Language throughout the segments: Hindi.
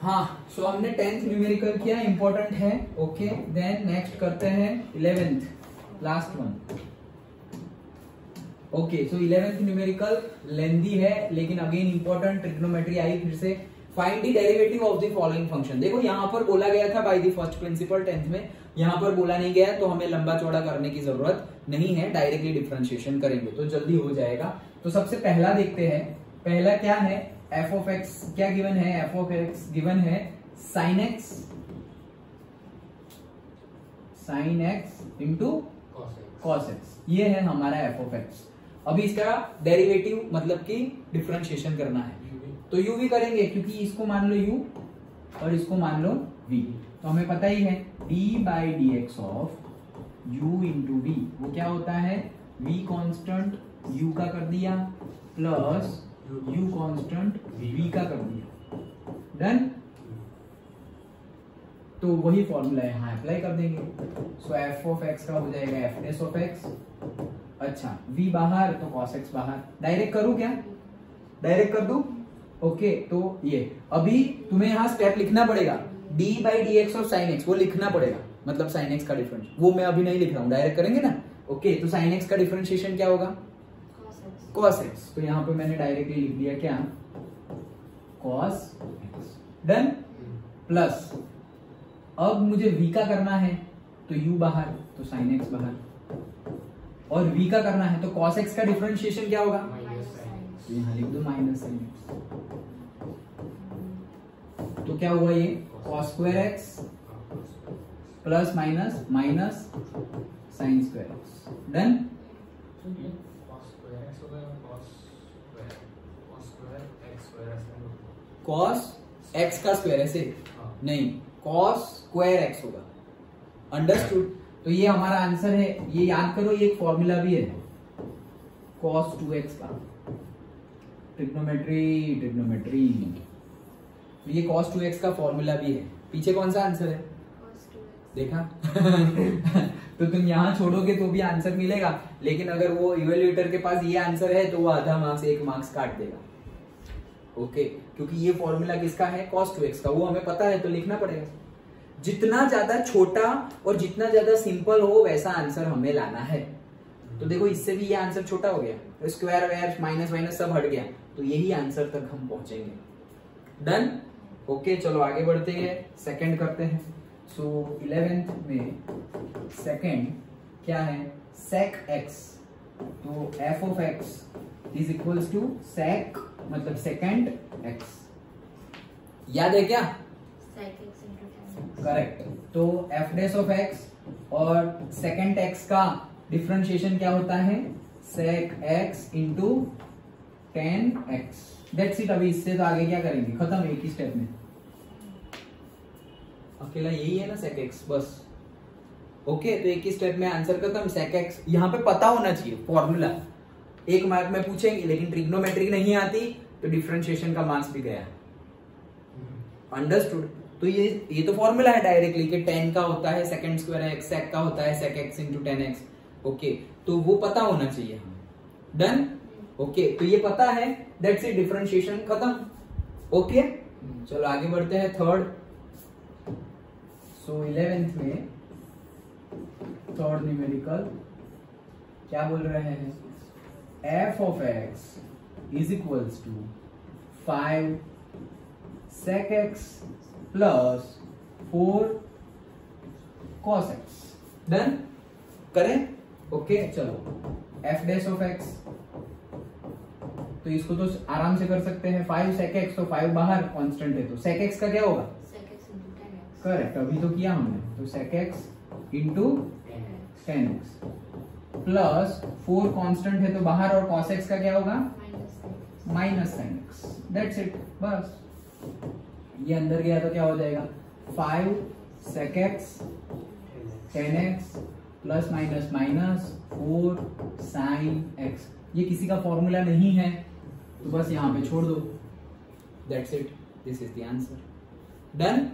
हाँ, सो हमने 10th न्यूमेरिकल किया, इंपॉर्टेंट है। ओके, देन नेक्स्ट करते हैं 11th, लास्ट वन। ओके, सो 11th न्यूमेरिकल लेंदी है लेकिन अगेन इंपॉर्टेंट, ट्रिग्नोमेट्री आई फिर से। Find the derivative of the following function. देखो यहाँ पर बोला गया था by the first principle 10th में, यहाँ पर बोला नहीं गया तो हमें लंबा चौड़ा करने की जरूरत नहीं है, डायरेक्टली डिफरेंशिएशन करेंगे तो जल्दी हो जाएगा। तो सबसे पहला देखते हैं, पहला क्या है, एफ ऑफ एक्स क्या गिवन है, एफ ऑफ एक्स गिवन है sine x into cos x, ये है हमारा एफ ऑफ एक्स। अभी इसका डेरिवेटिव मतलब कि डिफरेंशिएशन करना है, तो u भी करेंगे क्योंकि इसको मान लो u और इसको मान लो v, तो हमें पता ही है d by d x of u into v, वो क्या होता है, v कांस्टेंट u का कर दिया प्लस u कांस्टेंट v का कर दिया, डन। तो वही फॉर्मूला यहाँ अप्लाई कर देंगे। सो एफ ऑफ एक्स का हो जाएगा एफ डैश ऑफ एक्स, अच्छा v बाहर तो cos x बाहर, डायरेक्ट करूं क्या, डायरेक्ट कर दूं। ओके, तो ये अभी तुम्हें यहाँ स्टेप लिखना पड़ेगा, d by d x of sine x, वो लिखना पड़ेगा, मतलब साइन एक्स का डिफरेंस, वो मैं अभी नहीं लिख रहा हूँ, डायरेक्ट करेंगे ना। ओके, तो साइन एक्स का डिफरेंशिएशन क्या होगा, cos x, तो यहाँ पे मैंने डायरेक्टली लिख दिया क्या, cos x, डन। प्लस अब मुझे v का करना है तो u बाहर तो sin x बाहर, और v का करना है तो cos x का डिफरेंशिएशन क्या होगा, तो यहाँ लिख दो माइनस sin x, तो क्या हुआ ये cos square x plus minus minus sin square x, done. cos x का स्क्वायर ऐसे नहीं, cos स्क्वायर x होगा, अंडरस्टूड। तो ये हमारा आंसर है, ये याद करो, ये एक फॉर्मूला भी है cos 2x का, ट्रिग्नोमेट्री, ये cos 2x का फॉर्मूला भी है। पीछे कौन सा आंसर है, देखा तो तुम यहाँ छोड़ोगे तो भी आंसर मिलेगा, लेकिन अगर वो इवेल्युएटर के पास ये आंसर है तो वो आधा मार्क्स 1 मार्क्स काट देगा। ओके, क्योंकि ये फॉर्मूला किसका है, cos 2x का, वो हमें पता है तो लिखना पड़ेगा। जितना ज्यादा छोटा और जितना ज्यादा सिंपल हो वैसा आंसर हमें लाना है। तो देखो इससे भी ये आंसर छोटा हो गया, तो स्क्वायर वेयर माइनस माइनस सब हट गया, तो यही आंसर तक हम पहुंचेंगे, डन। ओके, चलो आगे बढ़ते हैं, सेकंड करते हैं। सो 11th में सेकंड क्या है, sec x, तो f of x is equals to sec मतलब सेकंड x, याद है क्या, करेक्ट। तो f डैश ऑफ x और सेकंड x का डिफरेंशिएशन क्या होता है, sec x into tan x, that's it. अभी इससे तो आगे क्या करेंगे, खत्म एक ही स्टेप में, अकेला यही है ना sec x, बस। ओके, तो एक ही स्टेप में आंसर खत्म, sec x यहाँ पे पता होना चाहिए फॉर्मूला, 1 मार्क में पूछेंगे, लेकिन ट्रिग्नोमेट्री नहीं आती तो डिफरेंशिएशन का मार्क्स भी गया, अंडरस्टूड। तो ये तो फॉर्मूला है डायरेक्टली कि tan का होता है सेकंड स्क्वायर x, sec का होता है sec x into tan x। Okay, तो वो पता होना चाहिए हमें, डन। ओके, तो ये पता है, दैट्स इट, डिफरेंशिएशन खत्म। ओके, चलो आगे बढ़ते हैं, थर्ड। सो 11th में थर्ड न्यूमेरिकल क्या बोल रहे हैं, f of x is equals to 5 sec x plus 4 cos x, done करें। ओके, चलो f डैश ऑफ x, तो इसको तो आराम से कर सकते हैं, 5 sec x, तो 5 बाहर कांस्टेंट है तो sec x का क्या होगा, करेक्ट, अभी तो किया हमने, तो sec x into tan x plus 4 constant है तो बाहर, और cos x का क्या होगा, minus sin x, that's it, बस। ये अंदर गया तो क्या हो जाएगा, 5 sec x tan x plus minus minus 4 sin x, ये किसी का फॉर्मूला नहीं है तो बस यहाँ पे छोड़ दो, that's it, this is the answer, done.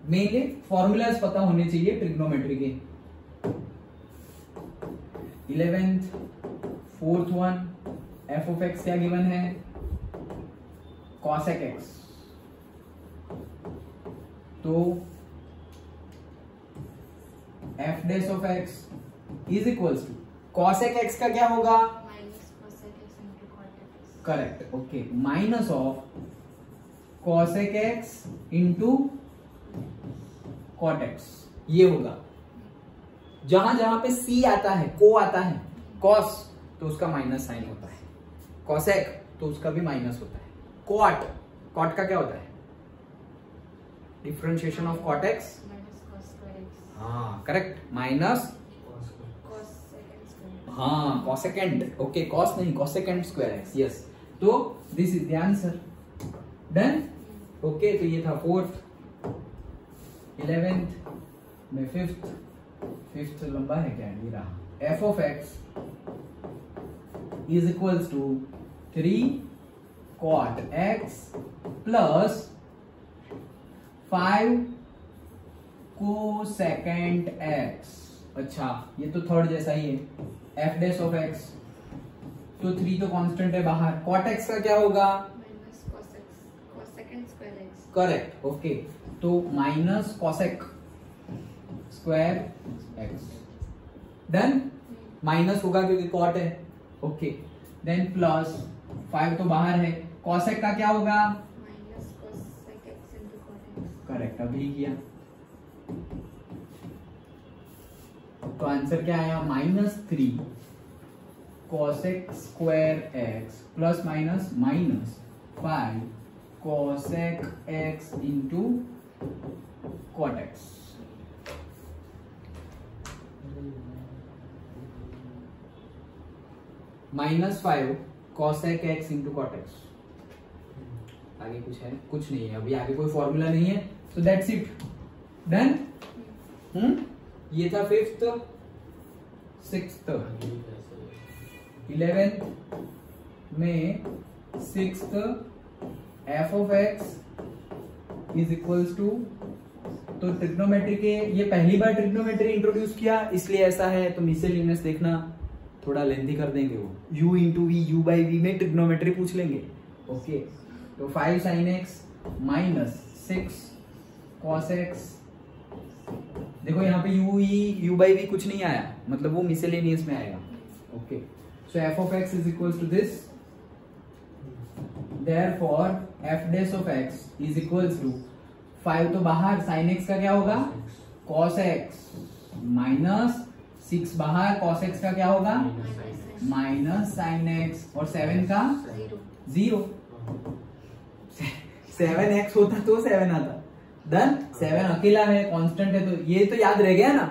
Mainly formulas पता होने चाहिए ट्रिग्नोमेट्री के। 11th fourth one, f of x क्या गिवन है, cosec x, तो f dash of x is equals to cosec x का क्या होगा, correct, okay, minus of cosec x into cot x, ये होगा। जहां जहां पे सी आता है, को आता है, कॉस तो उसका माइनस साइन होता है, कॉसेक तो उसका भी माइनस होता है, कॉट, कॉट का क्या होता है, डिफरेंशिएशन ऑफ कॉट एक्स, हाँ करेक्ट, माइनस हाँ कॉसेकेंड, ओके, कॉस नहीं कॉसेकेंड स्क्वायर एक्स, यस, तो this is the answer, done, okay. तो ये था 4th, 11th में 5th लंबा है क्या, ये रहा, f of x is equals to 3 cot x plus 5 cosecant x। अच्छा, ये तो थर्ड जैसा ही है, एफ डैश ऑफ एक्स, तो 3 तो कांस्टेंट है बाहर, cot x का क्या होगा, करेक्ट, ओके, तो minus cosec square x, done, minus होगा क्योंकि कॉट है, ओके, देन प्लस 5 तो बाहर है, कॉसेक का क्या होगा, करेक्ट, अभी किया, तो आंसर क्या आया, -3 cosec square x plus minus minus 5 cosec x into cot x. -5 cosec x into cot x. आगे कुछ है, कुछ नहीं है, अभी आगे कोई फॉर्मूला नहीं है, तो दैट्स इट, डन। ये था 5th, 6th, 11th में 6th f of x is equals to, तो ट्रिग्नोमेट्री के, ये पहली बार ट्रिग्नोमेट्री इंट्रोड्यूस किया इसलिए ऐसा है, तो मिसलेनियस देखना, थोड़ा लेंथी कर देंगे वो, u इंटू वी, u बाई वी में ट्रिग्नोमेट्री पूछ लेंगे, ओके। तो 5 sin x minus 6 cos x, देखो यहाँ पे u बाई वी कुछ नहीं आया, मतलब वो मिसलेनियस में आएगा, okay. So f of x is equal to this, therefore f dash of x is equals to 5 तो बाहर, sin x का क्या होगा, cos x, माइनस 6 बाहर, cos x का क्या होगा, माइनस sin x, और 7 का 0, 7x होता तो 7 आता, डन। 7 अकेला है, कांस्टेंट है, तो ये तो याद रह गया ना,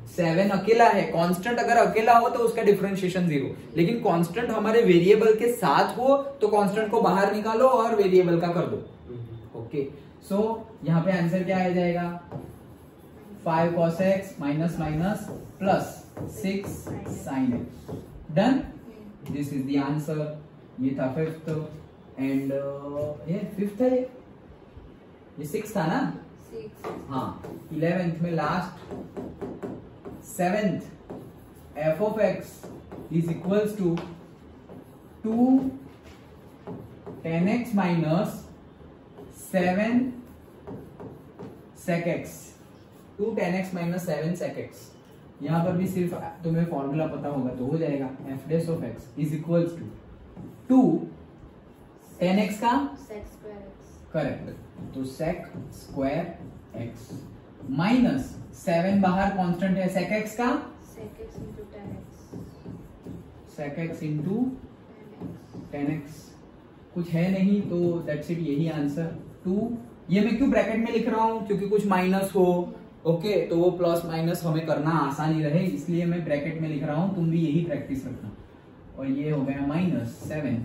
7 अकेला है, कांस्टेंट अगर अकेला हो तो उसका डिफरेंशिएशन 0, लेकिन कांस्टेंट हमारे वेरिएबल के साथ हो तो कांस्टेंट को बाहर निकालो और वेरिएबल का कर दो, ओके। सो यहाँ पे आंसर क्या आ जाएगा, 5 cos x minus minus plus 6 sin x, done, this is the answer. ये था 5th, एंड ये 5th है, ये 6 था ना, हाँ। 11th में last 7th f of x is equals to 2 tan x minus 7 sec x, 2 tan x minus 7 sec x। यहां पर भी सिर्फ तुम्हें फॉर्मूला पता होगा तो हो जाएगा, f dash of x is equals to 2 tan x का sec square x, करेक्ट, तो sec square x माइनस 7 बाहर कांस्टेंट है, sec x का sec x into tan x, sec x into tan x, कुछ है नहीं, तो दैट्स इट, यही आंसर 2। ये मैं क्यों ब्रैकेट में लिख रहा हूं, क्योंकि कुछ माइनस हो, ओके, तो वो प्लस माइनस हमें करना आसानी रहे, इसलिए मैं ब्रैकेट में लिख रहा हूं, तुम भी यही प्रैक्टिस रखना। और ये हो गया -7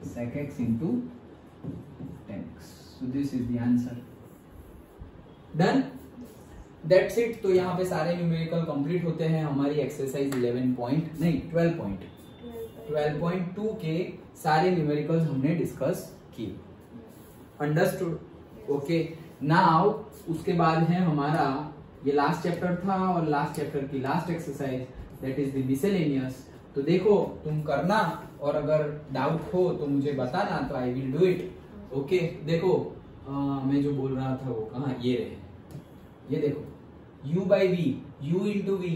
sec x into tan x, so this is the answer, done, that's it. तो यहाँ पे सारे न्यूमेरिकल कंप्लीट होते हैं, हमारी एक्सरसाइज 12.2 के सारे न्यूमेरिकल्स हमने डिस्कस किए, अंडरस्टूड, ओके। नाउ उसके बाद है हमारा, ये लास्ट चैप्टर था और लास्ट चैप्टर की last exercise, that is the miscellaneous. तो देखो तुम करना, और अगर डाउट हो तो मुझे बताना, तो I will do it, okay. देखो मैं जो बोल रहा था वो कहाँ, ये रहे, ये देखो u बाई वी, u इंटू वी,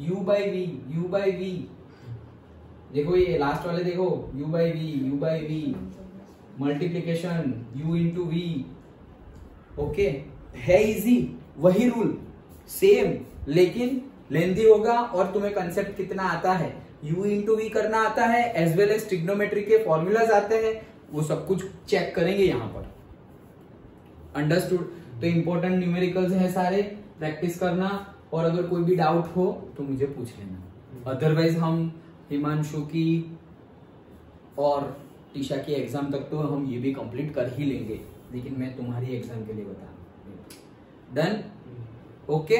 u बाई वी, u बाई वी, देखो ये लास्ट वाले देखो, u बाई वी मल्टीप्लीकेशन u इंटू वी। ओके, है इजी, वही रूल सेम, लेकिन लेंथी होगा और तुम्हें कंसेप्ट कितना आता है, u इंटू वी करना आता है, एज वेल एज ट्रिग्नोमेट्री के फॉर्मूलाज आते हैं, वो सब कुछ चेक करेंगे यहाँ पर। अंडरस्टूड? तो इंपॉर्टेंट न्यूमेरिकल्स है सारे, प्रैक्टिस करना, और अगर कोई भी डाउट हो तो मुझे पूछ लेना। अदरवाइज हम हिमांशु की और टीशा की एग्जाम तक तो हम ये भी कंप्लीट कर ही लेंगे, लेकिन मैं तुम्हारी एग्जाम के लिए बता रहा हूँ। डन? ओके?